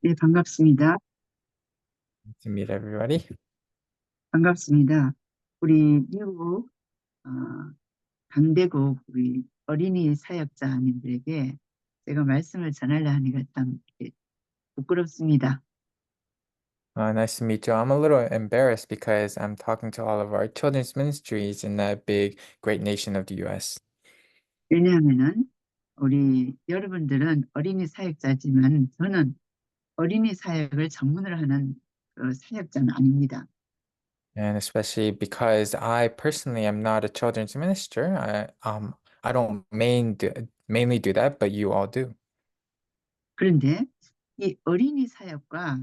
네, 반갑습니다. To meet everybody. 반갑습니다. 우리 미국 어, 강대국 우리 어린이 사역자님들에게 제가 말씀을 전하려 하니까 참 부끄럽습니다. Nice to meet you. I'm a little embarrassed because I'm talking to all of our children's ministries in that big, great nation of the US. 왜냐하면은 우리 여러분들은 어린이 사역자지만 저는 어린이 사역을 전문으로 하는 그 사역자는 아닙니다. And especially because I personally am not a children's minister. I don't mainly do that, but you all do. 그런데 이 어린이 사역과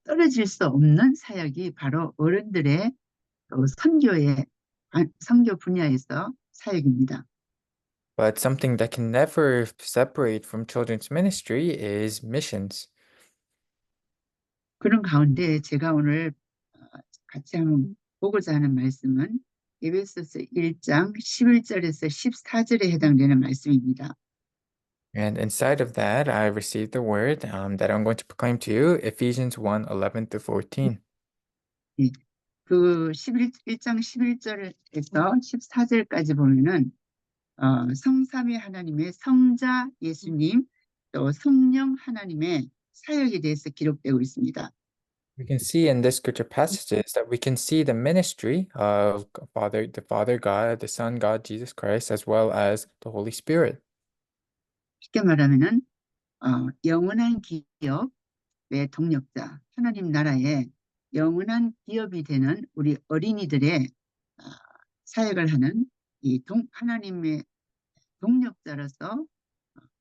떨어질 수 없는 사역이 바로 어른들의 선교의 선교 분야에서 사역입니다. But something that can never separate from children's ministry is missions. 그런 가운데 제가 오늘 어, 같이 한번 보고자 하는 말씀은 에베소서 1장 11절에서 14절에 해당되는 말씀입니다. And inside of that, I received the word that I'm going to proclaim to you, Ephesians 1:11 through 14. 예, 그 1장 11절에서 14절까지 보면은 성삼위 하나님의 성자 예수님 또 성령 하나님의 사역에 대해서 기록되고 있습니다. We can see in this scripture passages that we can see the ministry of the Father God, the Son God, Jesus Christ, as well as the Holy Spirit. 쉽게 말하면은 영원한 기업의 동력자, 하나님 나라의 영원한 기업이 되는 우리 어린이들의 어, 사역을 하는 하나님의 동력자로서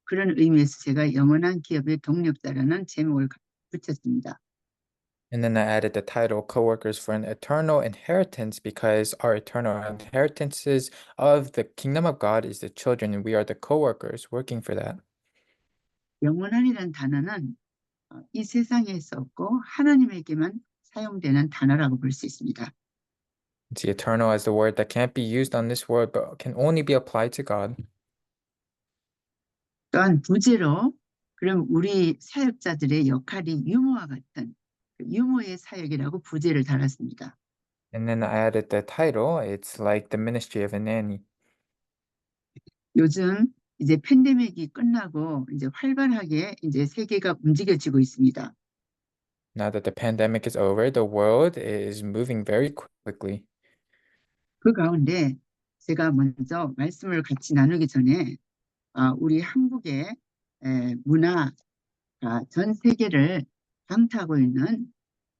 그런 의미에서 제가 영원한 기업의 동력자라는 제목을 붙였습니다. And then I added the title Co-workers for an Eternal Inheritance because our eternal inheritances of the kingdom of God is the children, and we are the co-workers working for that. 영원한이라는 단어는 이 세상에서 없고 하나님에게만 사용되는 단어라고 볼 수 있습니다. See eternal as the word that can't be used on this world, but can only be applied to God. 또한 부제로 그럼 우리 사역자들의 역할이 유모와 같은 유모의 사역이라고 부제를 달았습니다. And then I added the title, it's like the ministry of a nanny. 요즘 이제 팬데믹이 끝나고 이제 활발하게 이제 세계가 움직여지고 있습니다. Now that the pandemic is over, the world is moving very quickly. 그 가운데 제가 먼저 말씀을 같이 나누기 전에 우리 한국의 문화가 전 세계를 강타하고 있는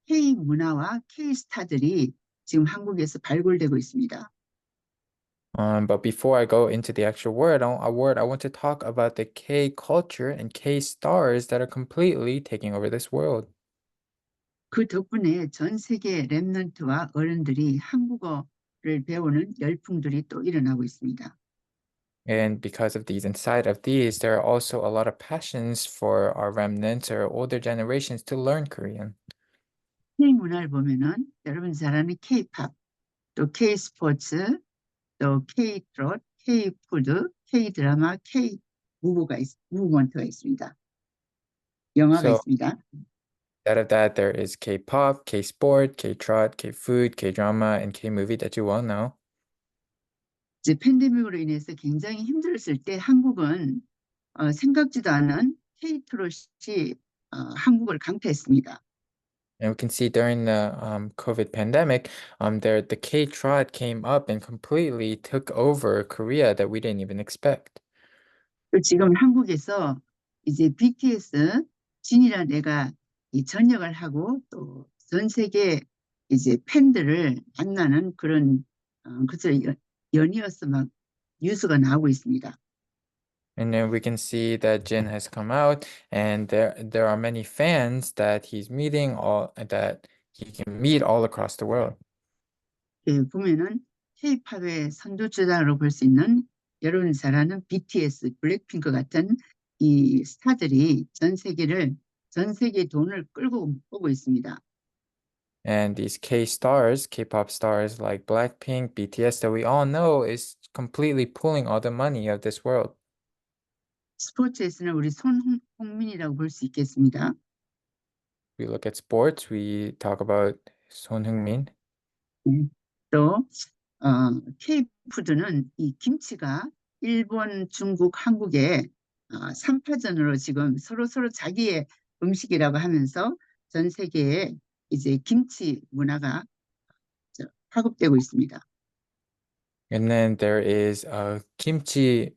K 문화와 K 스타들이 지금 한국에서 발굴되고 있습니다. But before I go into the actual word, I want to talk about the K culture and K stars that are completely taking over this world. 그 덕분에 전 세계 랩런트와 어른들이 한국어를 배우는 열풍들이 또 일어나고 있습니다. And because of these, inside of these, there are also a lot of passions for our remnants or older generations to learn Korean. K 문화를 보면은 여러분 잘 아는 K-팝, 또 K-스포츠, 또 K-트롯, K-푸드, K-드라마, K-무브먼트가 있습니다. 영화가 So 있습니다. out of that, there is K-pop, K-sport, K-trot, K-food, K-drama, and K-movie that you all know. 이제 팬데믹으로 인해서 굉장히 힘들었을 때 한국은 생각지도 않은 K-트롯이 한국을 강타했습니다. And we can see during the COVID pandemic, the K-trot came up and completely took over Korea that we didn't even expect. 또 지금 한국에서 이제 BTS 진이라는 애가 이 전역을 하고 또 전 세계 이제 팬들을 만나는 그런 그래서 연이어서 막 뉴스가 나오고 있습니다. And then we can see that Jin has come out, and there are many fans that he's meeting all that he can meet all across the world. 예, 보면은 K-팝의 선두주자로 볼 수 있는 여러분 잘 아는 BTS, 블랙핑크 같은 이 스타들이 전 세계 돈을 끌고 오고 있습니다. And these K stars, K-pop stars like Blackpink, BTS that we all know is completely pulling all the money of this world. 스포츠에서는 우리 손흥민이라고 볼 수 있겠습니다. We look at sports, we talk about Son Heung-min. 네. 또 K푸드는 이 김치가 일본, 중국, 한국의 3파전으로 지금 서로 자기의 음식이라고 하면서 전 세계에 이제 김치 문화가 파급되고 있습니다. And then there is a kimchi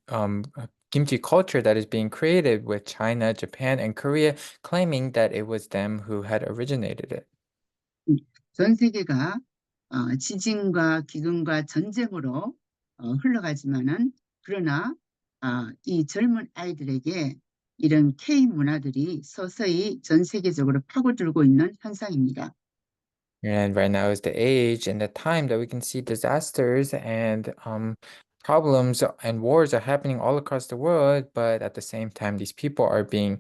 culture that is being created with China, Japan, and Korea, claiming that it was them who had originated it. 전 세계가 지진과 기근과 전쟁으로 흘러가지만은 그러나 이 젊은 아이들에게 이런 K 문화들이 서서히 전 세계적으로 파고들고 있는 현상입니다. And right now is the age and the time that we can see disasters and problems and wars are happening all across the world, but at the same time, these people are being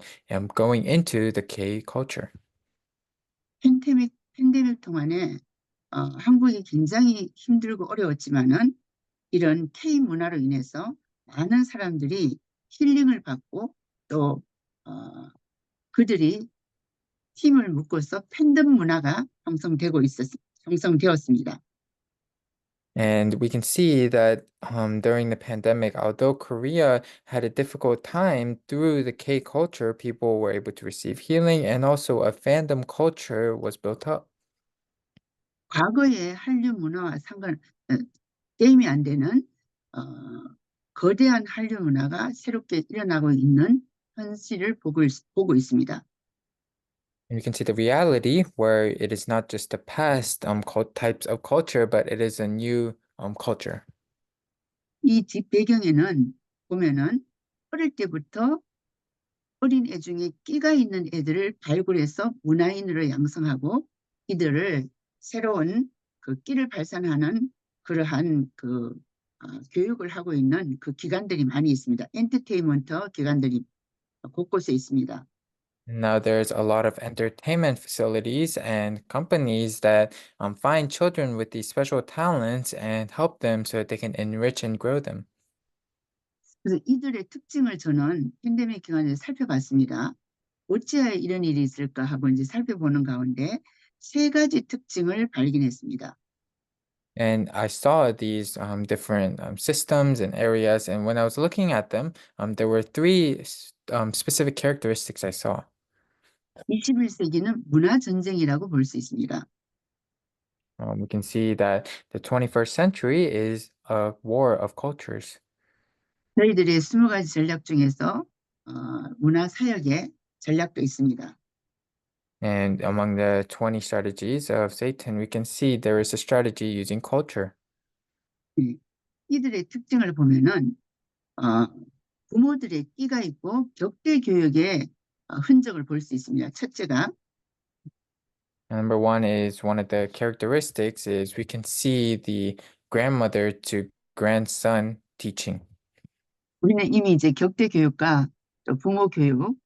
going into the K culture. 팬데믹 동안에 한국이 굉장히 힘들고 어려웠지만은 이런 K 문화로 인해서 많은 사람들이 힐링을 받고 또 그들이 팀을 묶어서 팬덤 문화가 형성되었습니다. And we can see that during the pandemic, although Korea had a difficult time through the K culture, people were able to receive healing and also a fandom culture was built up. 과거의 한류 문화와 게임이 안 되는 어, 거대한 한류 문화가 새롭게 일어나고 있는 현실을 보고 있습니다. And you can see the reality where it is not just the past types of culture, but it is a new culture. 이 뒷배경에는 보면은 어릴 때부터 어린애 중에 끼가 있는 애들을 발굴해서 문화인으로 양성하고 이들을 새로운 그 끼를 발산하는 그러한 교육을 하고 있는 그 기관들이 많이 있습니다. 엔터테인먼트 기관들이 곳곳에 있습니다. Now there's a lot of entertainment facilities and companies that find children with these special talents and help them so that they can enrich and grow them. 그래서 이들의 특징을 저는 팬데믹 기간에 살펴봤습니다. 어찌하여 이런 일이 있을까 하고 이제 살펴보는 가운데 세 가지 특징을 발견했습니다. And I saw these different systems and areas, and when I was looking at them, there were three specific characteristics I saw. 21세기는 문화 전쟁이라고 볼 수 있습니다. We can see that the 21st century is a war of cultures. 저희들의 20가지 전략 중에서 문화 사역의 전략도 있습니다. And among the 20 strategies of Satan, we can see there is a strategy using culture. 네. 이들의 특징을 보면은 부모들의 끼가 있고 격대 교육의 흔적을 볼 수 있습니다. 첫째가 Number one is one of the characteristics is we can see the grandmother to grandson teaching. 우리는 이미 이제 격대 교육과 또 부모 교육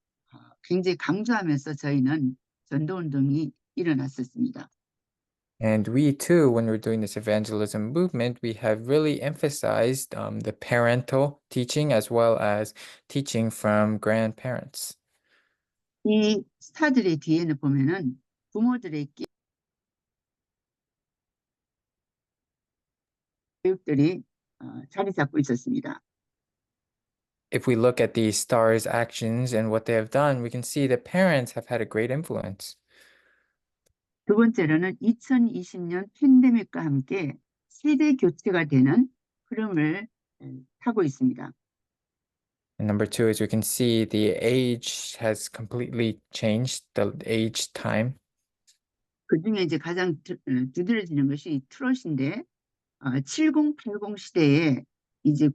굉장히 강조하면서 저희는 전도운동이 일어났었습니다. And we too, when we're doing this evangelism movement, we have really emphasized the parental teaching as well as teaching from grandparents. 이 스타들의 뒤에는 보면은 부모들의 교육들이 자리 잡고 있었습니다. If we look at these stars' actions and what they have done, we can see that parents have had a great influence. 두 번째로는 2020년 팬데믹과 함께 세대 교체가 되는 흐름을 타고 있습니다. And number two is we can see the age has completely changed, the age time. 그중에 이제 가장 두드러지는 것이 트롯인데 7080 시대에 이제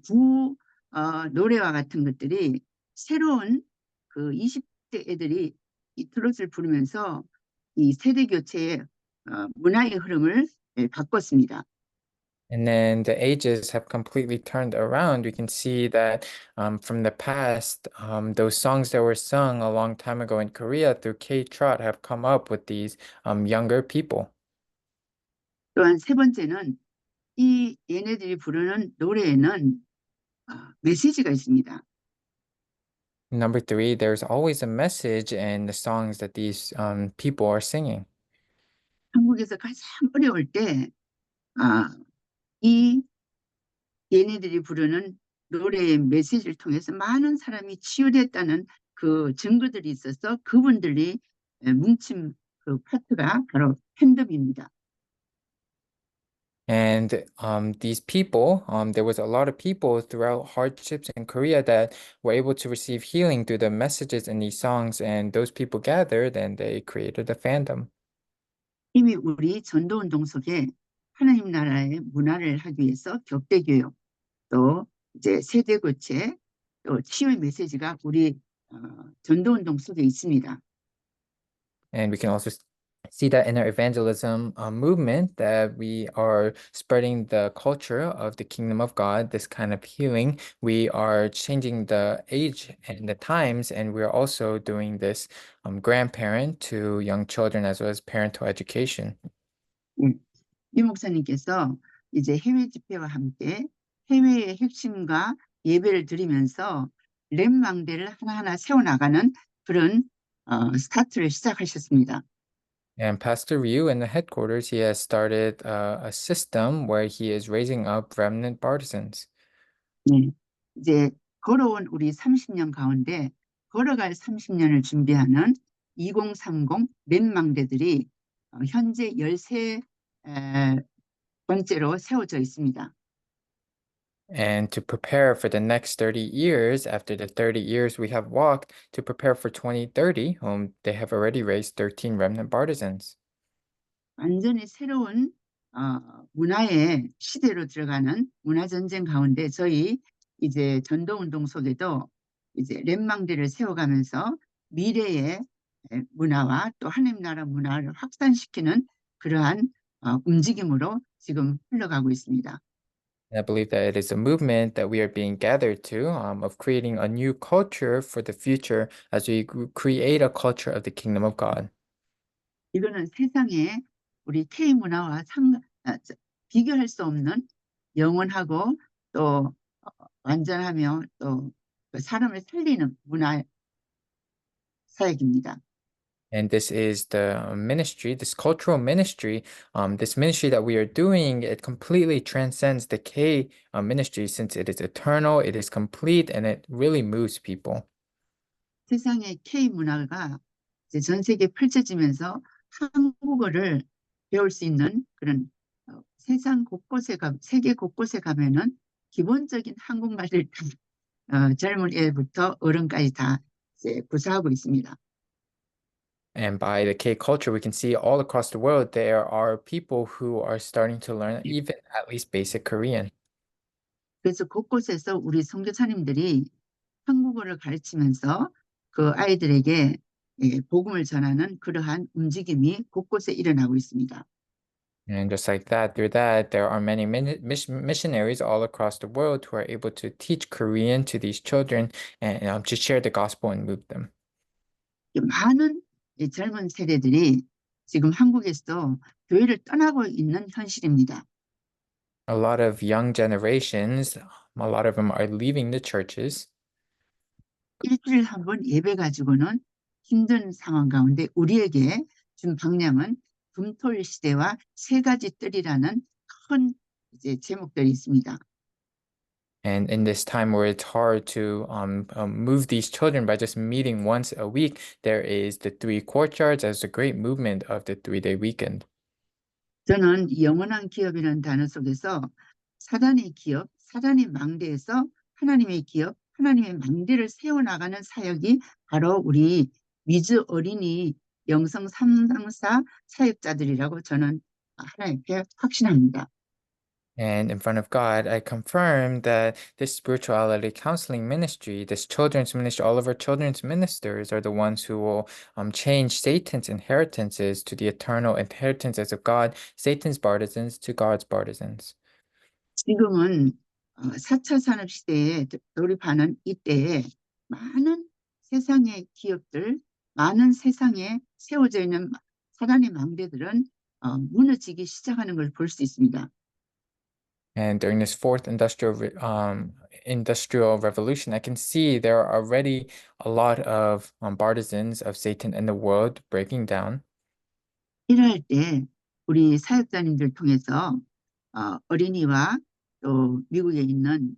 노래와 같은 것들이 새로운 그 20대 애들이 이 트롯을 부르면서 이 세대 교체의 문화의 흐름을 바꿨습니다. And then the ages have completely turned around. We can see that from the past, those songs that were sung a long time ago in Korea through K-Trot have come up with these younger people. 또한 세 번째는 이 얘네들이 부르는 노래에는 메시지가 있습니다. Number three, there's always a message in the songs that these people are singing. 한국에서 가장 어려울 때, 이 얘네들이 부르는 노래의 메시지를 통해서 많은 사람이 치유됐다는 그 증거들이 있어서 그분들이 뭉친 그 파트가 바로 팬덤입니다. And these people, there was a lot of people throughout hardships in Korea that were able to receive healing through the messages in these songs. And those people gathered and they created a fandom. 이미 우리 전도운동 속에 하나님 나라의 문화를 하기 위해서 격대교육, 또 이제 세대 교체, 또 치유의 메시지가 우리 전도운동 속에 있습니다. And we can also see that in our evangelism movement that we are spreading the culture of the kingdom of God, this kind of healing. We are changing the age and the times, and we're also doing this grandparent to young children as well as parental education. 예. 이 목사님께서 이제 해외 집회와 함께 해외의 핵심과 예배를 드리면서 렘망대를 하나하나 세워나가는 그런 스타트를 시작하셨습니다. And Pastor Ryu in the headquarters, he has started a system where he is raising up remnant partisans. 네. 이제 걸어온 우리 30년 가운데 걸어갈 30년을 준비하는 2030 렘망대들이 현재 13번째로 세워져 있습니다. And to prepare for the next 30 years, after the 30 years we have walked, to prepare for 2030, they have already raised 13 remnant partisans. 완전히 새로운 문화의 시대로 들어가는 문화전쟁 가운데 저희 이제 전도운동 속에도 이제 렘망대를 세워가면서 미래의 문화와 또 하나님 나라 문화를 확산시키는 그러한 움직임으로 지금 흘러가고 있습니다. And I believe that it is a movement that we are being gathered to, of creating a new culture for the future as we create a culture of the kingdom of God. 이거는 세상에 우리 K 문화와 비교할 수 없는 영원하고 또 완전하며 또 사람을 살리는 문화 사역입니다. And this is the ministry, this cultural ministry, this ministry that we are doing, it completely transcends the K ministry since it is eternal, it is complete, and it really moves people. 세상의 K 문화가 이제 전 세계에 펼쳐지면서 한국어를 배울 수 있는 그런 세상 곳곳에 세계 곳곳에 가면은 기본적인 한국말을 젊은 애부터 어른까지 다 이제 구사하고 있습니다. And by the K culture, we can see all across the world, there are people who are starting to learn even at least basic Korean. 그래서 곳곳에서 우리 선교사님들이 한국어를 가르치면서 그 아이들에게 복음을 전하는 그러한 움직임이 곳곳에 일어나고 있습니다. And just like that, through that, there are many missionaries all across the world who are able to teach Korean to these children and to share the gospel and move them. 많은 젊은 세대들이 지금 한국에서도 교회를 떠나고 있는 현실입니다. A lot of young generations, a lot of them are leaving the churches. 일주일에 한 번 예배 가지고는 힘든 상황 가운데 우리에게 준 방향은 금토일 시대와 세 가지 뜰이라는 큰 이제 제목들이 있습니다. And in this time where it's hard to move these children by just meeting once a week, there is the 3 courtyards as a great movement of the 3-day weekend. 저는 영원한 기업이라는 단어 속에서 사단의 기업, 사단의 망대에서 하나님의 기업, 하나님의 망대를 세워나가는 사역이 바로 우리 미즈 어린이 영성 삼상사 사역자들이라고 저는 하나님께 확신합니다. And in front of God, I confirm that this spirituality counseling ministry, this children's ministry, all of our children's ministers are the ones who will change Satan's inheritances to the eternal inheritances of God, Satan's partisans to God's partisans. 지금은 4차 산업시대에 돌입하는 이때에 많은 세상의 기업들, 많은 세상에 세워져 있는 사단의 망대들은 무너지기 시작하는 걸 볼 수 있습니다. And during this fourth industrial revolution, I can see there are already a lot of partisans of Satan in the world breaking down. 이럴 때 우리 사역자님들 통해서 어린이와 또 미국에 있는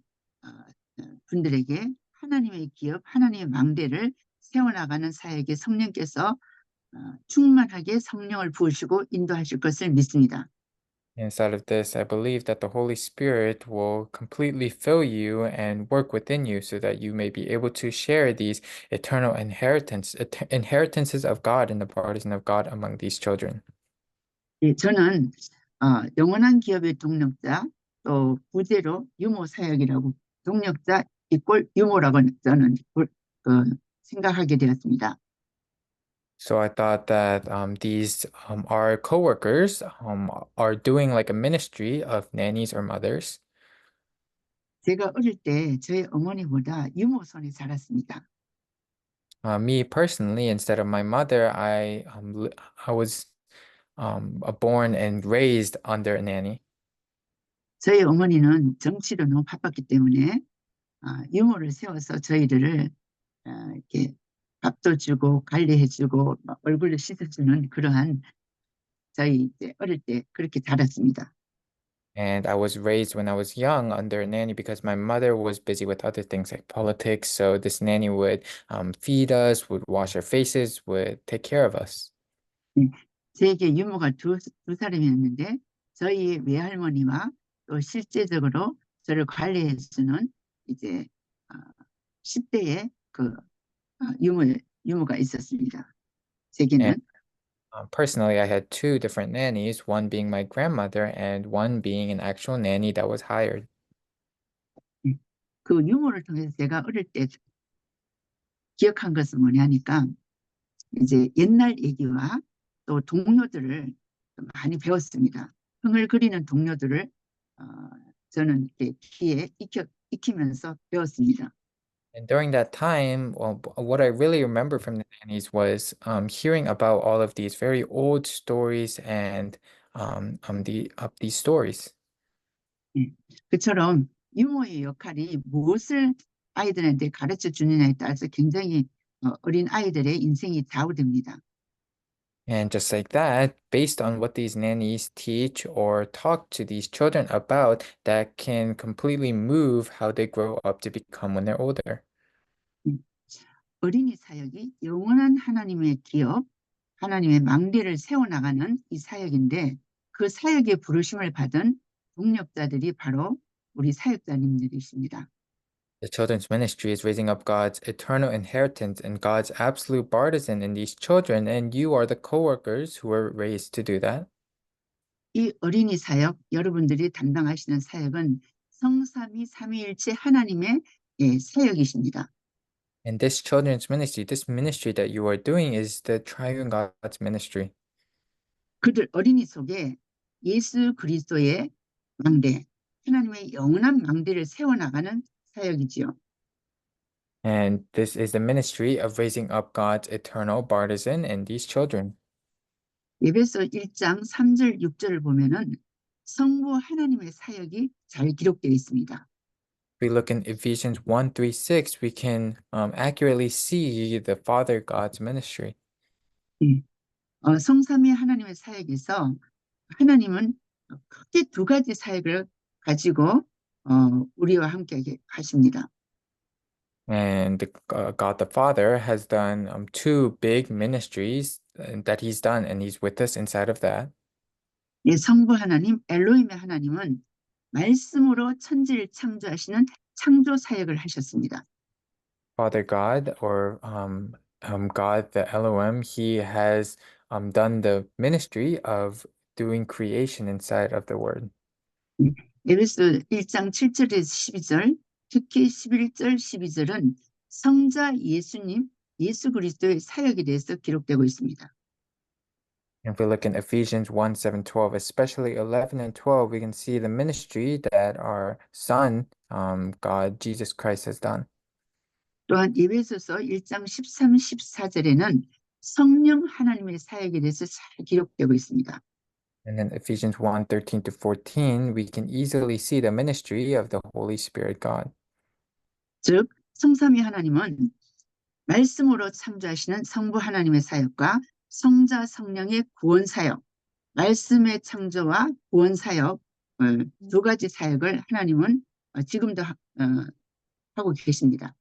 분들에게 하나님의 기업, 하나님의 망대를 세워나가는 사역에 성령께서 충만하게 성령을 부으시고 인도하실 것을 믿습니다. Inside of this, I believe that the Holy Spirit will completely fill you and work within you so that you may be able to share these eternal inheritances of God and the partisan of God among these children. 예, 저는 영원한 기업의 동력자 또 부제로 유모 사역이라고 동력자 이꼴 유모라고 저는 생각하게 되었습니다. So I thought that these our coworkers are doing like a ministry of nannies or mothers. 제가 어릴 때 저희 어머니보다 유모 손에 자랐습니다. Me personally, instead of my mother, I was born and raised under a nanny. 저희 어머니는 정치로 너무 바빴기 때문에 유모를 세워서 저희들을 이렇게 밥도 주고 관리해주고 막 얼굴을 씻어주는 그러한 저희 이제 어릴 때 그렇게 자랐습니다. And I was raised when I was young under a nanny because my mother was busy with other things like politics. So this nanny would feed us, would wash our faces, would take care of us. 네, 제게 유모가 두 사람이었는데 저희 외할머니와 또 실제적으로 저를 관리해주는 이제 10대의 그 유모가 있었습니다. And 제게는. personally, I had two different nannies, one being my grandmother and one being an actual nanny that was hired. 네, 그 유모를 통해서 제가 어릴 때 기억한 것은 뭐냐니까 이제 옛날 얘기와 또 동료들을 많이 배웠습니다. 흥을 그리는 동료들을 저는 이렇게 귀에 익히면서 배웠습니다. And during that time, well, what I really remember from the nannies was hearing about all of these very old stories and these stories. 예. 그처럼 유모의 역할이 무엇을 아이들한테 가르쳐 주느냐에 따라서 굉장히 어린 아이들의 인생이 좌우됩니다. And just like that, based on what these nannies teach or talk to these children about, that can completely move how they grow up to become when they're older. 어린이 사역이 영원한 하나님의 기업, 하나님의 망대를 세워나가는 이 사역인데 그 사역의 부르심을 받은 동력자들이 바로 우리 사역자님들이십니다. The children's ministry is raising up God's eternal inheritance and God's absolute partisan in these children, and you are the co-workers who were raised to do that. 이 어린이 사역, 여러분들이 담당하시는 사역은 성삼위 삼위일체 하나님의 사역이십니다. And this children's ministry, this ministry that you are doing is the triune God's ministry. 그들 어린이 속에 예수 그리스도의 망대, 하나님의 영원한 망대를 세워나가는 사역이지요. And this is the ministry of raising up God's eternal partisan in these children. 에베소 1장 3절 6절을 보면은 성부 하나님의 사역이 잘 기록되어 있습니다. If we look in Ephesians 1, 3, 6, we can accurately see the Father God's ministry. 예. 성삼위 하나님의 사역에서 하나님은 크게 두 가지 사역을 가지고 우리와 함께 하십니다. And God the Father has done two big ministries that he's done, and he's with us inside of that. 예, 성부 하나님, 엘로힘의 하나님은 말씀으로 천지를 창조하시는 창조 사역을 하셨습니다. Father God, or God the Elohim, he has done the ministry of doing creation inside of the Word. 에베소 1장 7절에서 12절, 특히 11절, 12절은 성자 예수님, 예수 그리스도의 사역에 대해서 기록되고 있습니다. If we look in Ephesians 1, 7, 12, especially 11 and 12, we can see the ministry that our Son, God, Jesus Christ, has done. 또한 에베소서 1장 13, 14절에는 성령 하나님의 사역에 대해서 잘 기록되고 있습니다. And in Ephesians 1:13 to 14, we can easily see the ministry of the Holy Spirit God. 즉 성삼위 하나님은 말씀으로 창조하시는 성부 하나님의 사역과 성자 성령의 구원 사역, 말씀의 창조와 구원 사역 두 가지 사역을 하나님은 지금도 하고 계십니다.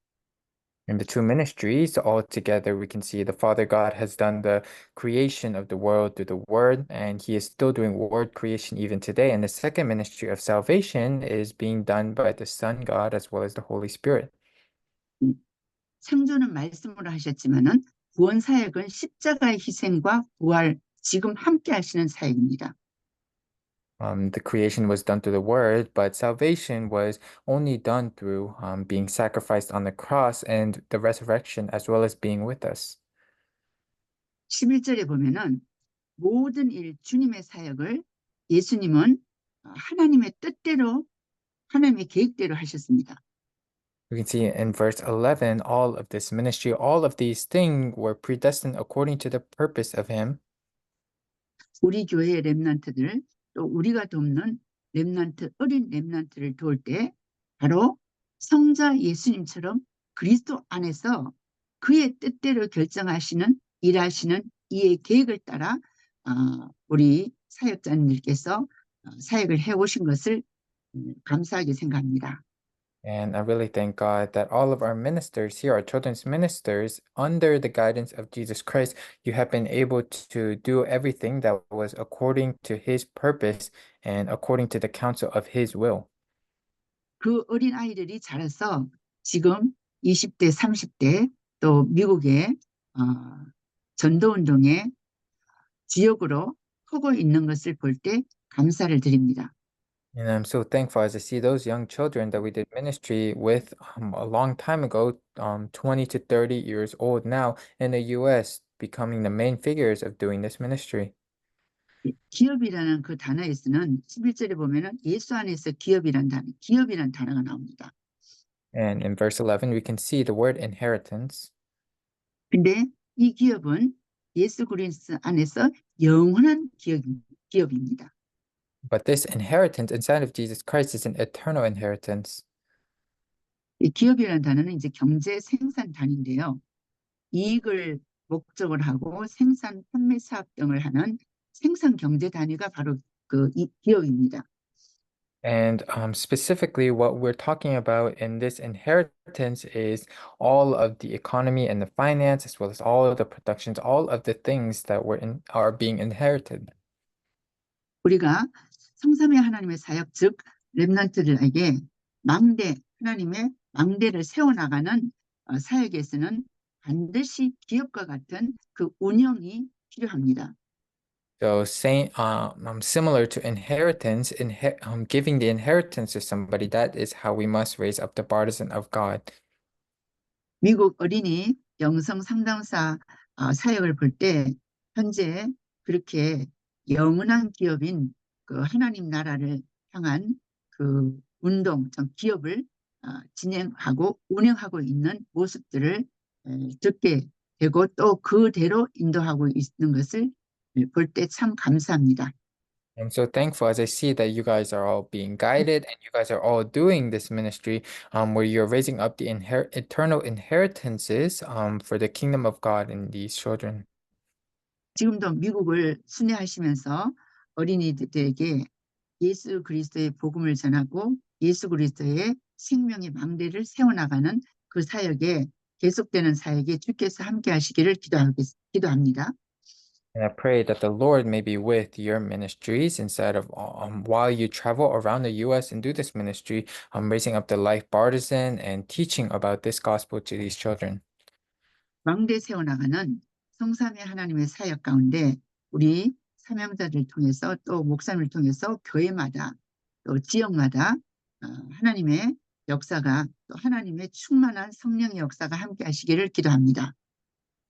In the two ministries, all together, we can see the Father God has done the creation of the world through the Word, and He is still doing Word creation even today. And the second ministry of salvation is being done by the Son God as well as the Holy Spirit. 창조는 말씀으로 하셨지만은 구원 사역은 십자가의 희생과 부활, 지금 함께 하시는 사역입니다. The creation was done through the Word, but salvation was only done through being sacrificed on the cross and the resurrection as well as being with us. 11절에 보면은 모든 일 주님의 사역을 예수님은 하나님의 뜻대로 하나님의 계획대로 하셨습니다. We can see in verse 11, all of this ministry, all of these things were predestined according to the purpose of Him. 우리 교회의 렘넌트들 또 우리가 돕는 렘넌트 어린 렘넌트를 도울 때 바로 성자 예수님처럼 그리스도 안에서 그의 뜻대로 결정하시는 일하시는 이의 계획을 따라 우리 사역자님들께서 사역을 해오신 것을 감사하게 생각합니다. And I really thank God that all of our ministers here, our children's ministers, under the guidance of Jesus Christ, you have been able to do everything that was according to His purpose and according to the counsel of His will. 그 어린 아이들이 자라서 지금 20대, 30대 또 미국의 전도운동의 주역으로 하고 있는 것을 볼 때 감사를 드립니다. And I'm so thankful as I see those young children that we did ministry with a long time ago, 20 to 30 years old now in the US, becoming the main figures of doing this ministry. 기업이라는 그 단어에서는 11절에 보면은 예수 안에서 기업이라는 단어가 나옵니다. And in verse 11, we can see the word inheritance. 근데 이 기업은 예수 그리스도 안에서 영원한 기업입니다. But this inheritance inside of Jesus Christ is an eternal inheritance. 이 기업이라는 단어는 이제 경제 생산 단위인데요. 이익을 목적을 하고 생산, 판매 사업 등을 하는 생산 경제 단위가 바로 이 기업입니다. And specifically, what we're talking about in this inheritance is all of the economy and the finance, as well as all of the productions, all of the things that are being inherited. 우리가 성삼위 하나님의 사역, 즉 렘넌트들에게 하나님의 망대를 세워나가는 사역에서는 반드시 기업과 같은 그 운영이 필요합니다. So similar to inheritance, giving the inheritance to somebody, that is how we must raise up the partisan of God. 미국 어린이 영성 상담사 사역을 볼 때 현재 그렇게 영원한 기업인 그 하나님 나라를 향한 그 운동, 기업을 진행하고 운영하고 있는 모습들을 듣게 되고 또 그대로 인도하고 있는 것을 볼 때 참 감사합니다. I'm so thankful as I see that you guys are all being guided and you guys are all doing this ministry where you're raising up the eternal inheritances for the kingdom of God in these children. 지금도 미국을 순회하시면서 어린이들에게 예수 그리스도의 복음을 전하고 예수 그리스도의 생명의 망대를 세워나가는 그 사역에 계속되는 사역에 주께서 함께 하시기를 기도합니다. And I pray that the Lord may be with your ministries inside of while you travel around the U.S. and do this ministry, raising up the life partisan and teaching about this gospel to these children. 망대 세워나가는 성삼위 하나님의 사역 가운데 우리 사명자들 통해서 또 목사님을 통해서 교회마다 또 지역마다 하나님의 역사가 또 하나님의 충만한 성령의 역사가 함께 하시기를 기도합니다.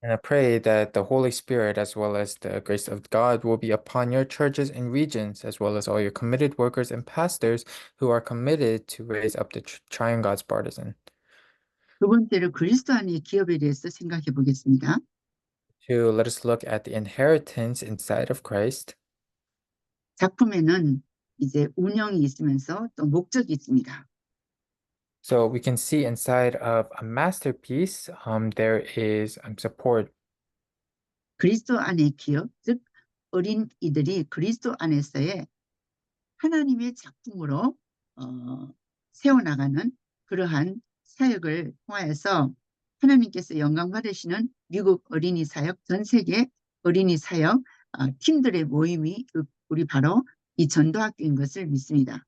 And I pray that the Holy Spirit, as well as the grace of God, will be upon your churches and regions, as well as all your committed workers and pastors who are committed to raise up the triune God's partisan. 두 번째로 그리스도 안의 기업에 대해서 생각해 보겠습니다. Let us look at the inheritance inside of Christ. 작품에는 이제 운영이 있으면서 또 목적이 있습니다. So we can see inside of a masterpiece, there is support. 그리스도 안의 기업, 즉 어린이들이 그리스도 안에서의 하나님의 작품으로 세워나가는 그러한 사역을 통하여서 하나님께서 영광 받으시는 미국 어린이 사역, 전 세계 어린이 사역 팀들의 모임이 우리 바로 이 전도학교인 것을 믿습니다.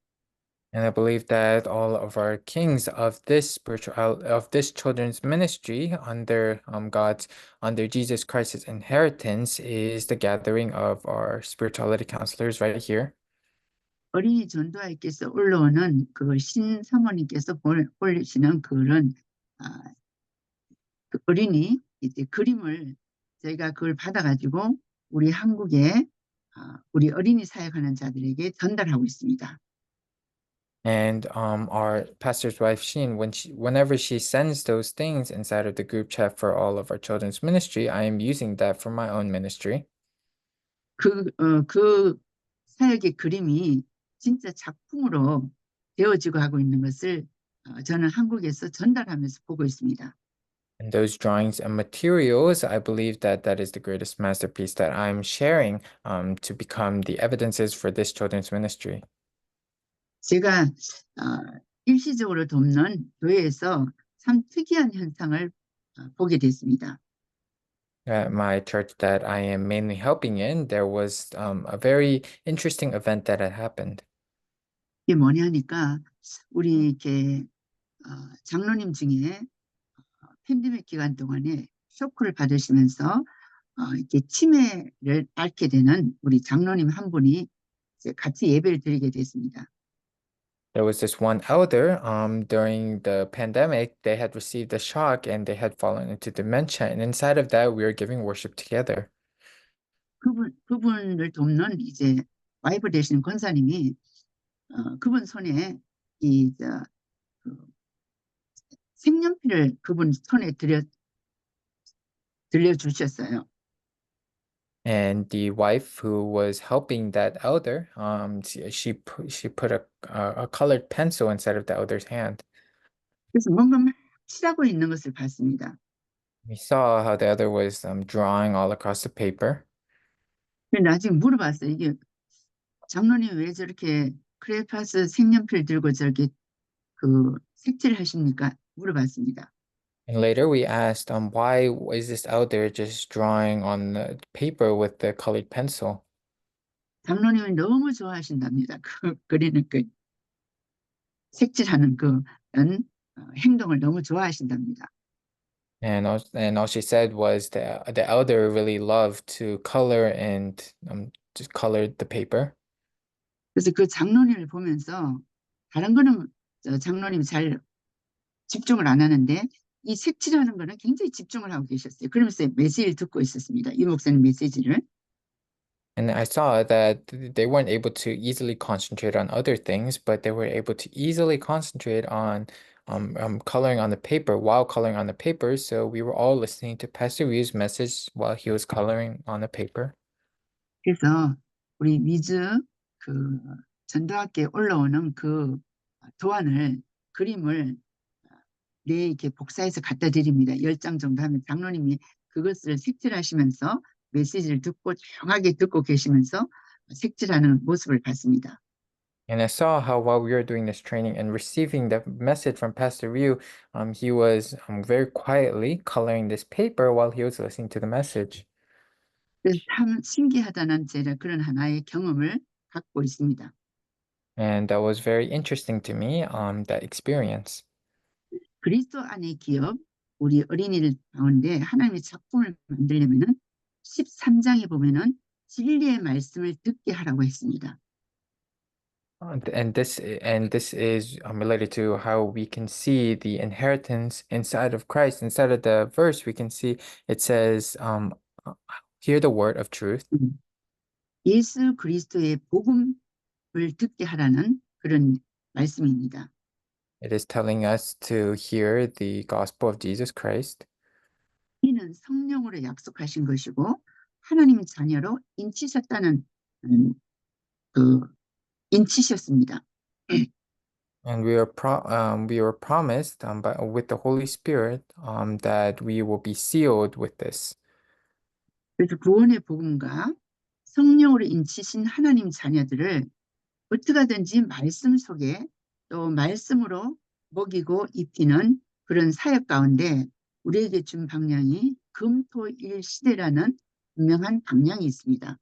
And I believe that all of our kings of this of this children's ministry under God's under Jesus Christ's inheritance is the gathering of our spirituality counselors right here. 어린이 전도학교에서 올라오는 그 신사모님께서 올리시는 그런 아, 그 어린이 이제 그림을 저희가 그걸 받아가지고 우리 한국에 우리 어린이 사역하는 자들에게 전달하고 있습니다. And our pastor's wife Sheen, whenever she sends those things inside of the group chat for all of our children's ministry, I am using that for my own ministry. 그 사역의 그림이 진짜 작품으로 되어지고 하고 있는 것을 저는 한국에서 전달하면서 보고 있습니다. And those drawings and materials, I believe that that is the greatest masterpiece that I'm sharing to become the evidences for this children's ministry. 제가 일시적으로 돕는 교회에서 참 특이한 현상을 보게 됐습니다. At my church that I am mainly helping in, there was a very interesting event that had happened. 이게 뭐냐 하니까 우리 이렇게 장로님 중에 팬데믹 기간 동안에 쇼크를 받으시면서 이렇게 치매를 앓게 되는 우리 장로님 한 분이 이제 같이 예배를 드리게 됐습니다. There was this one elder during the pandemic, they had received a shock and they had fallen into dementia. And inside of that, we were giving worship together. 그분을 돕는 이제 와이프 되시는 권사님이 그분 손에 그 색연필을 그분 손에 들려주셨어요. And the wife who was helping that elder, she put a colored pencil inside of the elder's hand. 그래서 뭔가 막 칠하고 있는 것을 봤습니다. We saw how the elder was drawing all across the paper. 근데 나중에 물어봤어요. 이게 장로님 왜 저렇게 크레파스 색연필 들고 저렇게 그 색칠을 하십니까? 물어봤습니다. And later we asked, why is this elder just drawing on the paper with the colored pencil? 장로님이 너무 좋아하신답니다. 그 그리는 그 색칠하는 행동을 너무 좋아하신답니다. And all she said was the elder really loved to color and just colored the paper. 그래서 그 장로님을 보면서 다른 거는 장로님 잘 집중을 안 하는데 이 색칠하는 거는 굉장히 집중을 하고 계셨어요. 그러면서 메시지를 듣고 있었습니다. 이 목사님 메시지를. And I saw that they weren't able to easily concentrate on other things, but they were able to easily concentrate on coloring on the paper while coloring on the paper. So we were all listening to Pastor Ryu's message while he was coloring on the paper. 그래서 우리 미즈 그 전도학교에 올라오는 그 도안을 그림을 네 이렇게 복사해서 갖다 드립니다. 10장 정도 하면 장로님이 그것을 색칠하시면서 메시지를 듣고 조용하게 듣고 계시면서 색칠하는 모습을 봤습니다. And I saw how while we were doing this training and receiving the message from Pastor Ryu, he was very quietly coloring this paper while he was listening to the message. 그래서 참 신기하다는 제가 그런 하나의 경험을 갖고 있습니다. And that was very interesting to me, that experience. 그리스도 안의 기업, 우리 어린이들 가운데 하나님의 작품을 만들려면은 13장에 보면은 진리의 말씀을 듣게 하라고 했습니다. And this is related to how we can see the inheritance inside of Christ. Inside of the verse, we can see it says, "Hear the word of truth." 예수 그리스도의 복음을 듣게 하라는 그런 말씀입니다. It is telling us to hear the gospel of Jesus Christ. 이는 성령으로 약속하신 것이고 하나님의 자녀로 인치셨다는 그 인치셨습니다. And we were promised with the Holy Spirit that we will be sealed with this. 그래서 구원의 복음과 성령으로 인치신 하나님 자녀들을 어떻게 하든지 말씀 속에 또 말씀으로 먹이고 입히는 그런 사역 가운데 우리에게 준 방향이 금토일 시대라는 분명한 방향이 있습니다.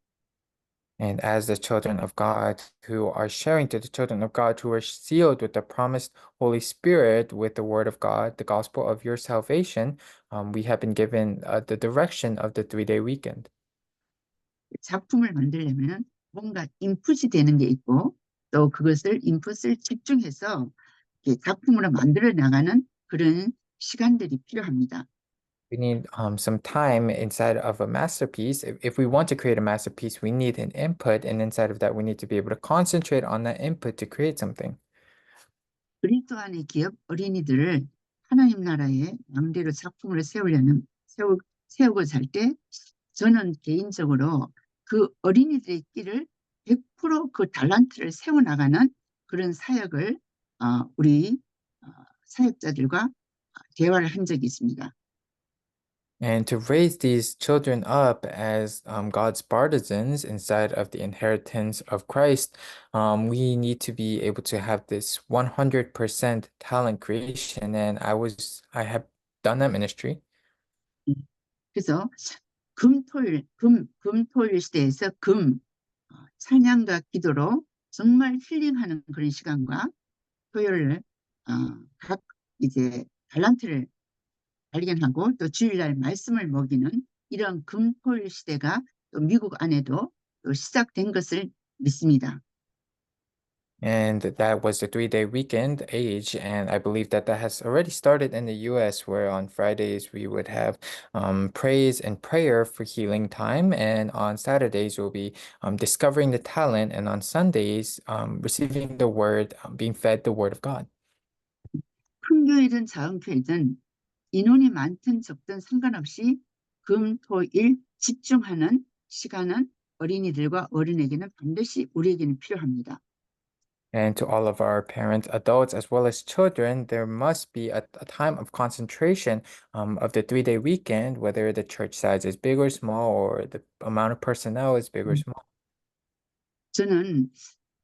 And as the children of God who are sharing to the children of God who are sealed with the promised Holy Spirit with the word of God, the gospel of your salvation, we have been given the direction of the 3-day weekend. 작품을 만들려면 뭔가 인풋이 되는 게 있고 또 그것을 인풋을 집중해서 작품으로 만들어 나가는 그런 시간들이 필요합니다. We need some time inside of a masterpiece. If we want to create a masterpiece, we need an input, and inside of that, we need to be able to concentrate on that input to create something. 그리스도 안의 기업 어린이들을 하나님 나라의 양대로 작품으로 세우고자 할 때 저는 개인적으로 그 어린이들의 길을 100%그 달란트를 세워나가는 그런 사역을 우리 사역자들과 대화를 한 적이 있습니다. And to raise these children up as God's partisans inside of the inheritance of Christ, we need to be able to have this 100% talent creation. And I have done that ministry. 그래서 금토일 시대에서 찬양과 기도로 정말 힐링하는 그런 시간과 토요일 각 이제 달란트를 발견하고 또 주일날 말씀을 먹이는 이런 금토일 시대가 또 미국 안에도 또 시작된 것을 믿습니다. And that was the 3-day weekend age. And I believe that that has already started in the US, where on Fridays we would have praise and prayer for healing time. And on Saturdays, we'll be discovering the talent. And on Sundays, receiving the word, being fed the word of God. 큰 교회든 작은 교회든 인원이 많든 적든 상관없이 금토일 집중하는 시간은 어린이들과 어른에게는 반드시 우리에게는 필요합니다. And to all of our parents, adults, as well as children, there must be a time of concentration of the 3-day weekend, whether the church size is big or small, or the amount of personnel is big or small. 저는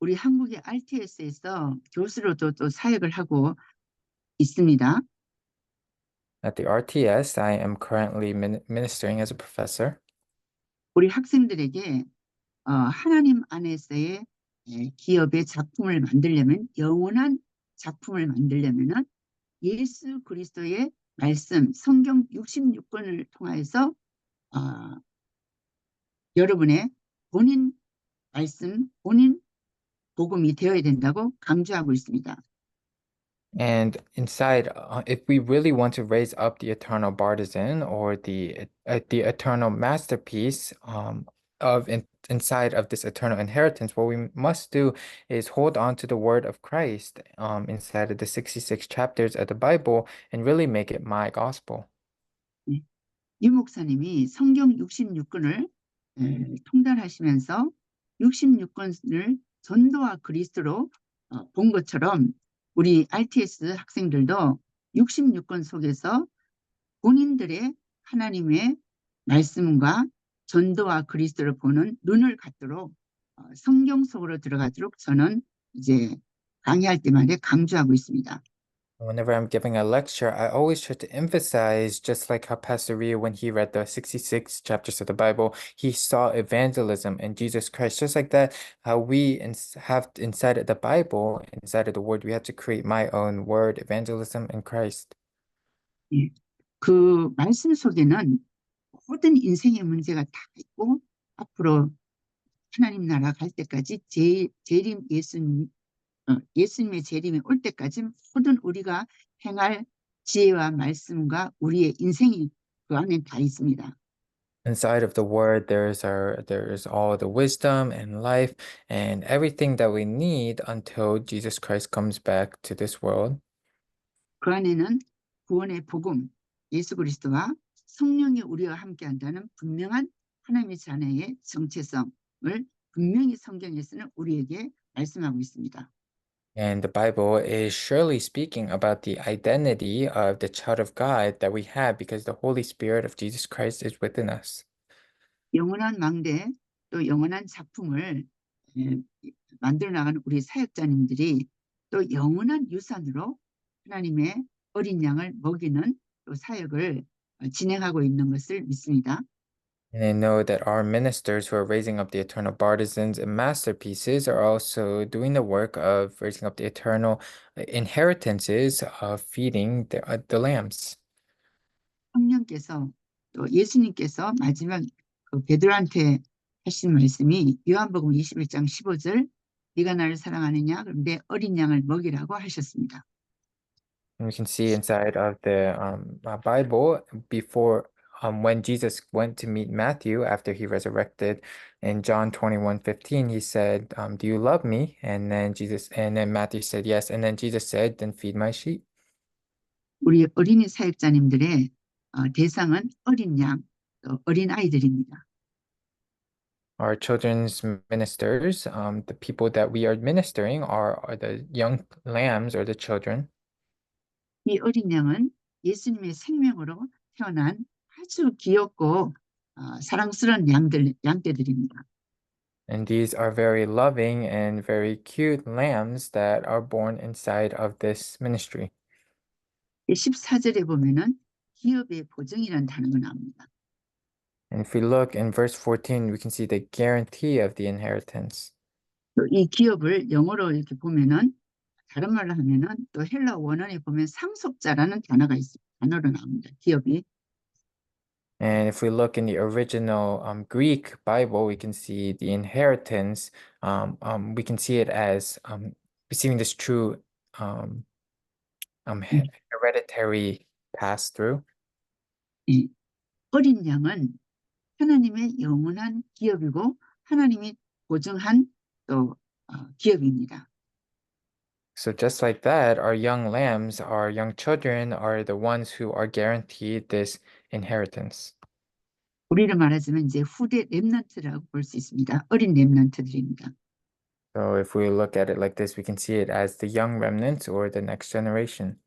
우리 한국의 RTS에서 교수로도 또 사역을 하고 있습니다. At the RTS, I am currently ministering as a professor. 우리 학생들에게 하나님 안에서의 기업의 작품을 만들려면 영원한 작품을 만들려면은 예수 그리스도의 말씀 성경 66권을 통해서 여러분의 본인 말씀, 본인 복음이 되어야 된다고 강조하고 있습니다. And inside, if we really want to raise up the eternal partisan or the eternal masterpiece inside of this eternal inheritance, what we must do is hold on to the word of Christ inside of the 66 chapters of the Bible and really make it my gospel. 네. 유 목사님이 성경 66권을 통달하시면서 66권을 전도와 그리스도로 본 것처럼 우리 RTS 학생들도 66권 속에서 본인들의 하나님의 말씀과 전도와 그리스도를 보는 눈을 갖도록 성경 속으로 들어가도록 저는 이제 강의할 때마다 강조하고 있습니다. Whenever I'm giving a lecture, I always try to emphasize, just like how Pastor Ria, when he read the 66 chapters of the Bible, he saw evangelism in Jesus Christ. Just like that, how we have inside of the Bible, inside of the Word, we have to create my own word, evangelism in Christ. 예. 그 말씀 속에는 모든 인생의 문제가 다 있고 앞으로 하나님 나라 갈 때까지 예수님의 재림이 올 때까지 모든 우리가 행할 지혜와 말씀과 우리의 인생이 그 안에 다 있습니다. Inside of the Word, there's all the wisdom and life and everything that we need until Jesus Christ comes back to this world. 그 안에는 구원의 복음, 예수 그리스도와 성령이 우리와 함께한다는 분명한 하나님의 자녀의 정체성을 분명히 성경에서는 우리에게 말씀하고 있습니다. And the Bible is surely speaking about the identity of the child of God that we have because the Holy Spirit of Jesus Christ is within us. 영원한 망대 또 영원한 작품을 예, 만들어 나가는 우리 사역자님들이 또 영원한 유산으로 하나님의 어린 양을 먹이는 또 사역을 진행하고 있는 것을 믿습니다. And I know that our ministers who are raising up the eternal partisans and masterpieces are also doing the work of raising up the eternal inheritances of feeding the lambs. 성령께서 또 예수님께서 마지막 그 베드로한테 하신 말씀이 요한복음 21장 15절 네가 나를 사랑하느냐 그럼 내 어린 양을 먹이라고 하셨습니다. And we can see inside of the Bible before when Jesus went to meet Matthew after he resurrected in John 21:15, he said, "Do you love me?" And then Matthew said, "Yes." And then Jesus said, "Then feed my sheep." 우리 어린이 사역자님들의 대상은 어린 양, 또 어린 아이들입니다. Our children's ministers, the people that we are ministering are the young lambs or the children. 이 어린 양은 예수님의 생명으로 태어난 아주 귀엽고 사랑스러운 양떼들입니다. And these are very loving and very cute lambs that are born inside of this ministry. 14절에 보면은 기업의 보증이라는 단어가 나옵니다. And if we look in verse 14, we can see the guarantee of the inheritance. 또 이 기업을 영어로 이렇게 보면은 다른 말로 하면은 또 헬라 원어에 보면 상속자라는 단어가 있습니다. 단어로 나옵니다. 기업이. And if we look in the original Greek Bible, we can see the inheritance. We can see it as receiving this true hereditary pass through. 이 어린 양은 하나님의 영원한 기업이고 하나님이 보증한 또 기업입니다. So just like that, our young lambs, our young children are the ones who are guaranteed this inheritance. 우리를 말하자면 이제 후대 렘넌트라고 볼 수 있습니다. 어린 렘넌트들입니다. So if we look at it like this, we can see it as the young remnants or the next generation.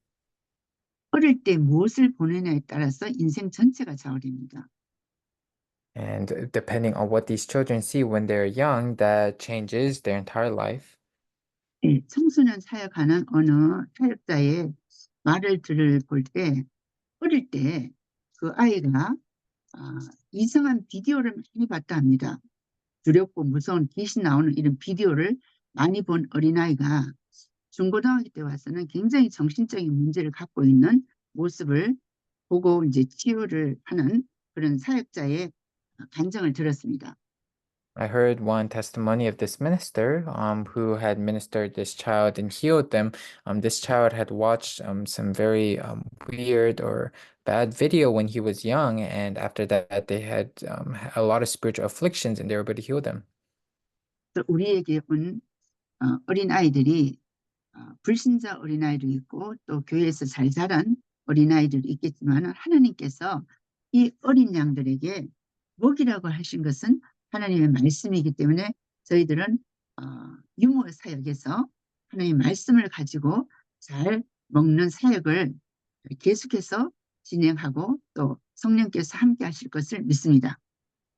어릴 때 무엇을 보느냐에 따라서 인생 전체가 좌우됩니다. And depending on what these children see when they're young, that changes their entire life. 예, 청소년 사역하는 어느 사역자의 말을 볼 때 어릴 때 그 아이가 이상한 비디오를 많이 봤다 합니다. 두렵고 무서운 귀신 나오는 이런 비디오를 많이 본 어린아이가 중고등학교 때 와서는 굉장히 정신적인 문제를 갖고 있는 모습을 보고 이제 치유를 하는 그런 사역자의 간증을 들었습니다. I heard one testimony of this minister who had ministered this child and healed them. This child had watched some very weird or bad video when he was young, and after that, they had a lot of spiritual afflictions, and they were able to heal them. 또 우리에게 온 어린 아이들이 불신자 어린 아이도 있고 또 교회에서 잘 자란 어린 아이들도 있겠지만 하나님께서 이 어린 양들에게 먹이라고 하신 것은 하나님의 말씀이기 때문에 저희들은 유모 사역에서 하나님의 말씀을 가지고 잘 먹는 사역을 계속해서 진행하고 또 성령께서 함께 하실 것을 믿습니다.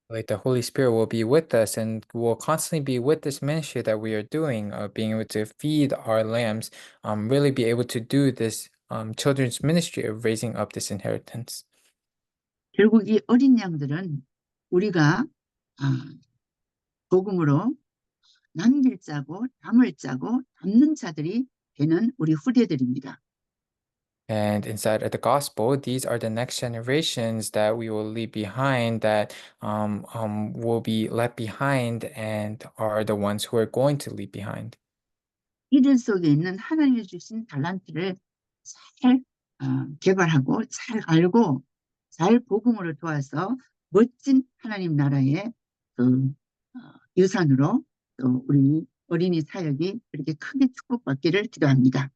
Like the Holy Spirit will be with us and will constantly be with this ministry that we are doing, being able to feed our lambs, really be able to do this children's ministry of raising up this inheritance. 결국 이 어린 양들은 우리가 복음으로 남길 자고 담을 자고 담는 자들이 되는 우리 후대들입니다. And inside of the gospel, these are the next generations that we will leave behind, that will be left behind and are the ones who are going to leave behind. 이들 속에 있는 하나님이 주신 달란트를 잘 개발하고 잘 알고 잘 복음으로 도와서 멋진 하나님 나라의 그 유산으로 또 우리 어린이 사역이 그렇게 크게 축복받기를 기도합니다.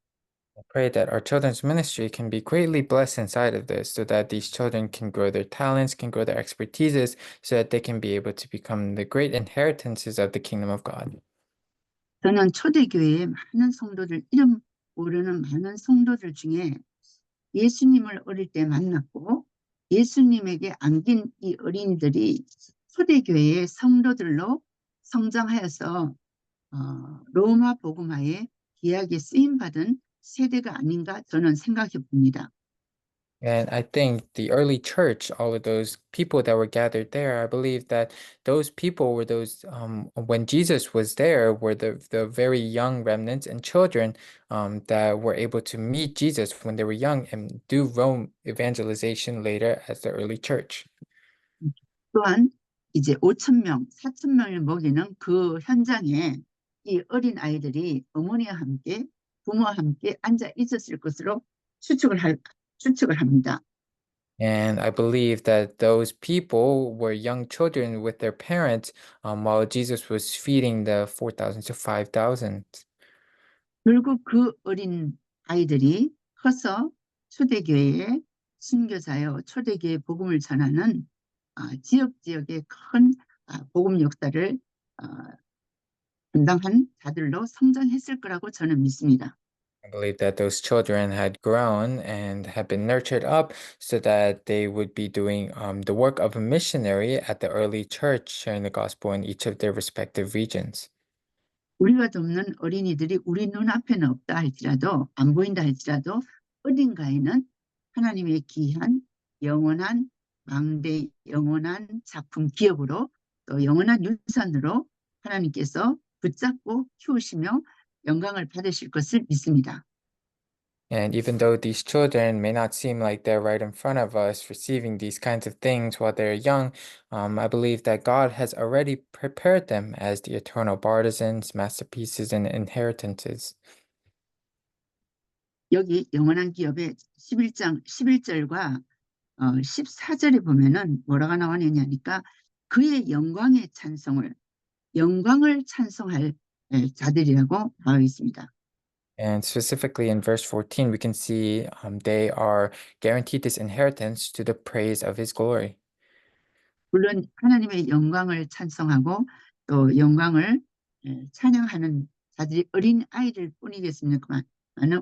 Pray that our children's ministry can be greatly blessed inside of this so that these children can grow their talents, can grow their expertises, so that they can be able to become the great inheritances of the kingdom of God. 저는 초대교회에 많은 성도들, 이름 모르는 많은 성도들 중에 예수님을 어릴 때 만났고 예수님에게 안긴 이 어린이들이 초대교회의 성도들로 성장하여서 로마 복음화에 귀하게 쓰임받은 세대가 아닌가 저는 생각해 봅니다. And I think the early church, all of those people that were gathered there, I believe that those people were those when Jesus was there were the very young remnants and children that were able to meet Jesus when they were young and do Rome evangelization later as the early church. 또한 이제 5천 명, 4천 명을 먹이는 그 현장에 이 어린 아이들이 어머니와 함께 부모와 함께 앉아 있었을 것으로 추측을 합니다. And I believe that those people were young children with their parents while Jesus was feeding the 4,000 to 5,000. 결국 그 어린 아이들이 커서 초대교회의 순교자여 초대교회 복음을 전하는 지역의 큰 복음 역사를 담당한 자들로 성장했을 거라고 저는 믿습니다. I believe that those children had grown and had been nurtured up so that they would be doing the work of a missionary at the early church, sharing the gospel in each of their respective regions. 우리가 돕는 어린이들이 우리 눈앞에는 없다 할지라도 안 보인다 할지라도 어딘가에는 하나님의 귀한 영원한 망대 영원한 작품 기업으로 또 영원한 유산으로 하나님께서 붙잡고 키우시며 영광을 받으실 것을 믿습니다. And even though these children may not seem like they're right in front of us receiving these kinds of things while they're young, I believe that God has already prepared them as the eternal partisans, masterpieces, and inheritances. 여기 영원한 기업의 11절과 14절에 보면은 뭐라고 나오느냐니까 그의 영광의 영광을 찬송할 자들이라고 나와 있습니다. And specifically in verse 14, we can see they are guaranteed this inheritance to the praise of his glory. 물론 하나님의 영광을 찬송하고 또 영광을 찬양하는 자들이 어린 아이들 뿐이겠습니까만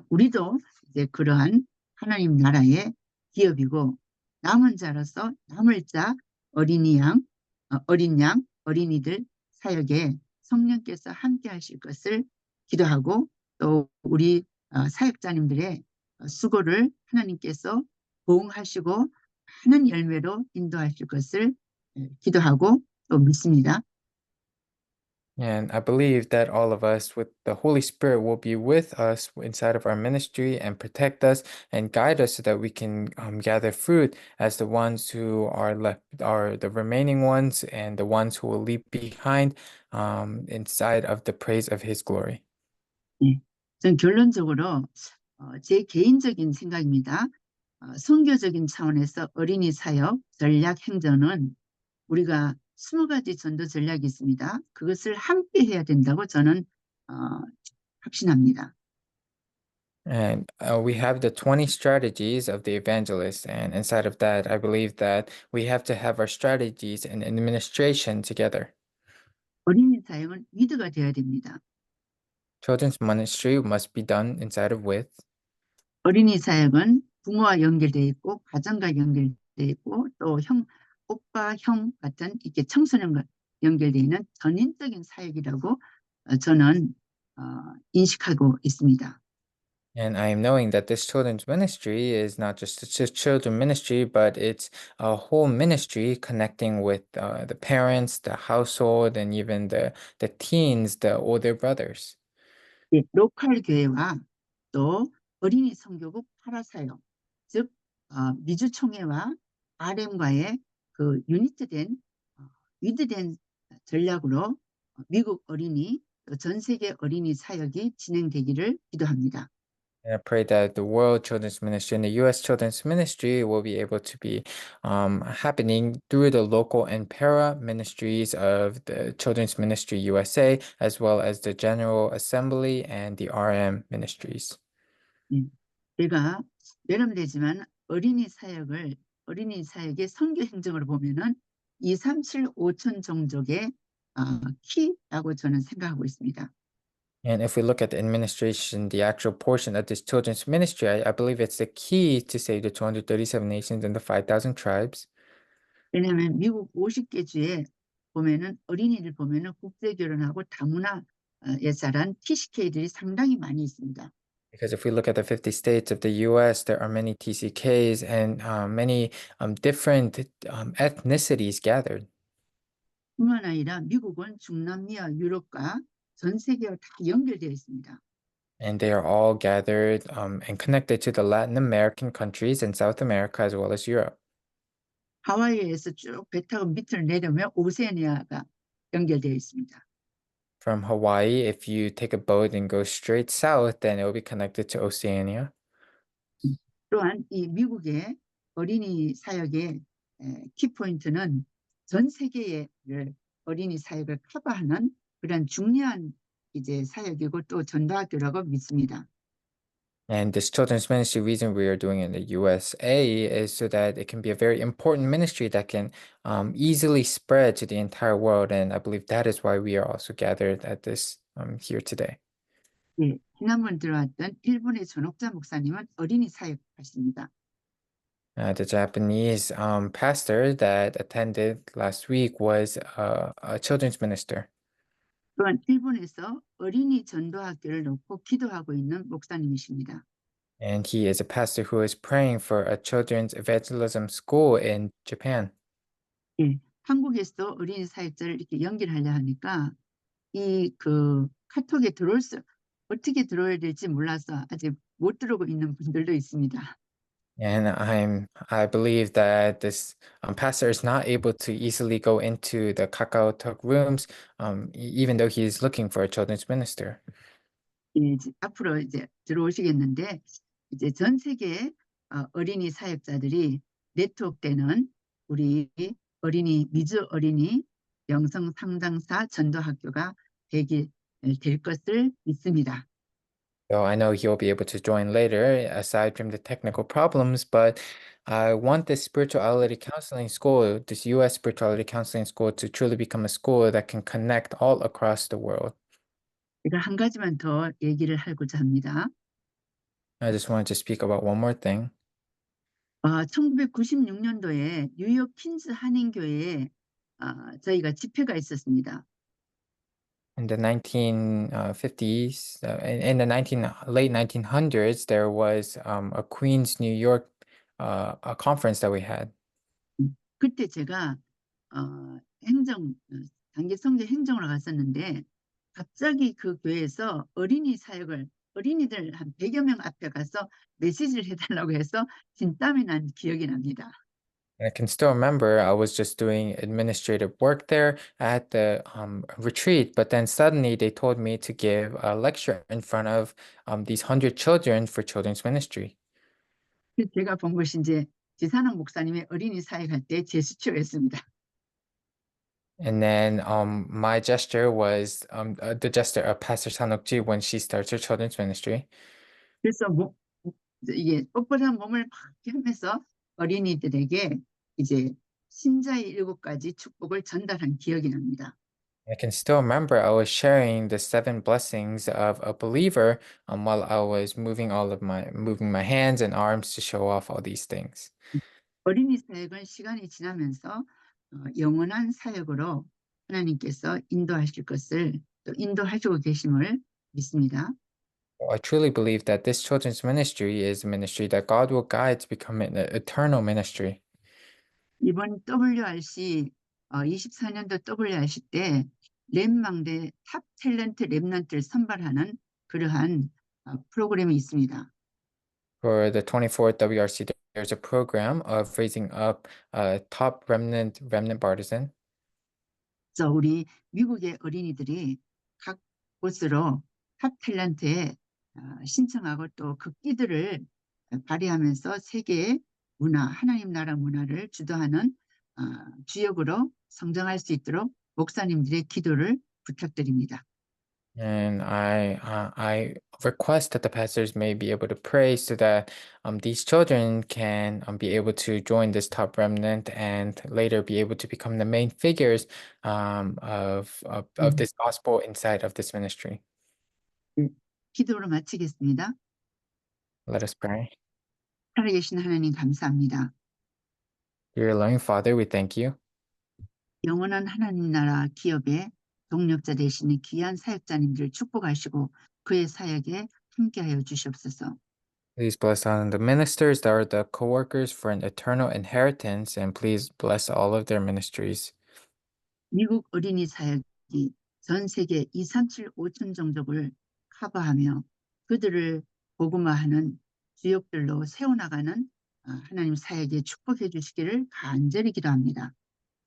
우리도 이제 그러한 하나님 나라의 기업이고 남은 자로서 남을 자 어린 양, 어린이들 사역에 성령께서 함께 하실 것을 기도하고 또 우리 사역자님들의 수고를 하나님께서 보응하시고 많은 열매로 인도하실 것을 기도하고 또 믿습니다. And I believe that all of us with the Holy Spirit will be with us inside of our ministry and protect us and guide us so that we can gather fruit as the ones who are left are the remaining ones and the ones who will leave behind inside of the praise of his glory. 네. 전 결론적으로 제 개인적인 생각입니다. 선교적인 차원에서 어린이 사역, 전략, 행정은 우리가 20가지 전도 전략이 있습니다. 그것을 함께 해야 된다고 저는 확신합니다. And we have the 20 strategies of the evangelist. And inside of that, I believe that we have to have our strategies and administration together. 어린이 사역은 위드가 되어야 됩니다. Children's ministry must be done inside of with. 어린이 사역은 부모와 연결되어 있고 가정과 연결되어 있고 또 오빠, 형 같은 이렇게 청소년과 연결되어 있는 전인적인 사역이라고 저는 인식하고 있습니다. And I am knowing that this children's ministry is not just a children ministry, but it's a whole ministry connecting with the parents, the household, and even the teens, the older brothers. 예, 로컬 교회와 또 어린이 선교국 파라사역, 즉 미주총회와 RM과의 그 위드된 전략으로 미국 어린이, 전 세계 어린이 사역이 진행되기를 기도합니다. And I pray that the World Children's Ministry and the U.S. Children's Ministry will be able to be happening through the local and para ministries of the Children's Ministry USA, as well as the General Assembly and the RM ministries. 예, 제가 여름되지만 어린이 사역의 선교 행정을 보면은 2, 3, 7, 5천 종족의 키라고 저는 생각하고 있습니다. And if we look at the administration, the actual portion of this children's ministry, I believe it's the key to save the 237 nations and the 5,000 tribes. 왜냐하면 미국 50개 주에 보면은 어린이를 보면은 국제 결혼하고 다문화에 자란 TCK들이 상당히 많이 있습니다. Because if we look at the 50 states of the US, there are many TCKs and many different ethnicities gathered. 뿐만 아니라 미국은 중남미와 유럽과 전 세계와 다 연결되어 있습니다. And they are all gathered and connected to the Latin American countries and South America as well as Europe. 하와이에서 쭉 배 타고 밑으로 내려오면 오세아니아가 연결되어 있습니다. From Hawaii, if you take a boat and go straight south, then it will be connected to Oceania. 또한 이 미국의 어린이 사역의 키포인트는 전 세계의 어린이 사역을 커버하는 그런 중요한 이제 사역이고 또 전도학교라고 믿습니다. And this children's ministry reason we are doing it in the USA is so that it can be a very important ministry that can easily spread to the entire world. And I believe that is why we are also gathered at this here today. 예, 지난번 들어왔던 일본의 전옥자 목사님은 어린이 사역하십니다. The Japanese pastor that attended last week was a children's minister. 또한 일본에서 어린이 전도학교를 놓고 기도하고 있는 목사님이십니다. And he is a pastor who is praying for a children's evangelism school in Japan. 예, 한국에서 어린이 사역자를 이렇게 연결하려 하니까 이 카톡에 어떻게 들어야 될지 몰라서 아직 못 들어오고 있는 분들도 있습니다. And I believe that this pastor is not able to easily go into the Kakao Talk rooms, even though he is looking for a children's minister. 예, 이제 앞으로 이제 들어오시겠는데 이제 전 세계 어린이 사역자들이 네트워크되는 우리 미주 어린이 영성 상담사 전도학교가 될 것을 믿습니다. So I know he'll be able to join later, aside from the technical problems, but I want this spirituality counseling school, this US spirituality counseling school, to truly become a school that can connect all across the world. 제가 한 가지만 더 얘기를 하고자 합니다. I just wanted to speak about one more thing. 1996년도에 뉴욕 퀸즈 한인교회에 저희가 집회가 있었습니다. In the 1950s, in the late 1900s, there was a Queens, New York, a conference that we had. 그때 제가 단기 성교 행정으로 갔었는데 갑자기 그 교회에서 어린이들 한 100여 명 앞에 가서 메시지를 해달라고 해서 진땀이 난 기억이 납니다. And I can still remember I was just doing administrative work there at the retreat, but then suddenly they told me to give a lecture in front of these 100 children for children's ministry. 제가 본 것이 이제 지산학 목사님의 어린이 사역할 때 제스처였습니다. And then my gesture was the gesture of Pastor Sanokji when she starts her children's ministry. 그래서 이게 뻣뻣한 몸을 막 하면서 어린이들에게 이제 신자의 7가지 축복을 전달한 기억이 납니다. I can still remember I was sharing the 7 blessings of a believer while I was moving my hands and arms to show off all these things. 어린이 사역은 시간이 지나면서 영원한 사역으로 하나님께서 인도하실 것을 또 인도하시고 계심을 믿습니다. I truly believe that this children's ministry is a ministry that God will guide to become an eternal ministry. 이번 WRC 24년도 WRC 때 랩망대 탑 탤런트 랩런트를 선발하는 그러한 프로그램이 있습니다. For the 24th WRC, there's a program of raising up a top remnant partisan. 그래서 우리 미국의 어린이들이 각 곳으로 탑 탤런트에 신청하고 또 극기들을 발휘하면서 세계의 하나님 나라 문화를 주도하는 주역으로 성장할 수 있도록 목사님들의 기도를 부탁드립니다. And I request that the pastors may be able to pray so that these children can be able to join this top remnant and later be able to become the main figures of 네, this gospel inside of this ministry. 네. 기도로 마치겠습니다. Let us pray. 살아계신 하나님 감사합니다. Dear loving Father, we thank you. 영원한 하나님 나라 기업의 동력자 되시는 귀한 사역자님들을 축복하시고 그의 사역에 함께하여 주시옵소서. Please bless all the ministers that are the co-workers for an eternal inheritance, and please bless all of their ministries. 미국 어린이 사역이 전 세계 237, 5천 종족을 커버하며 그들을 복음화하는 주역들로 세워나가는 하나님 사역에 축복해 주시기를 간절히 기도합니다.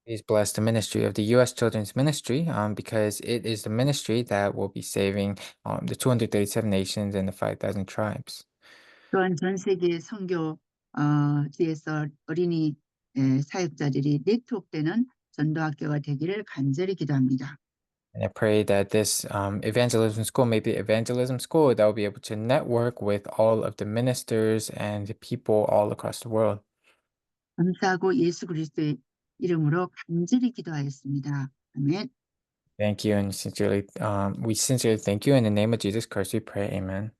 Please bless the ministry of the U.S. Children's Ministry, because it is the ministry that will be saving the 237 nations and the 5,000 tribes. 또한 전 세계 선교지에서 어린이 사역자들이 네트워크되는 전도학교가 되기를 간절히 기도합니다. And I pray that this evangelism school may be evangelism school that will be able to network with all of the ministers and the people all across the world. 감사하고 예수 그리스도의 이름으로 간절히 기도하였습니다. 아멘. Thank you, and we sincerely thank you. In the name of Jesus Christ, we pray. Amen.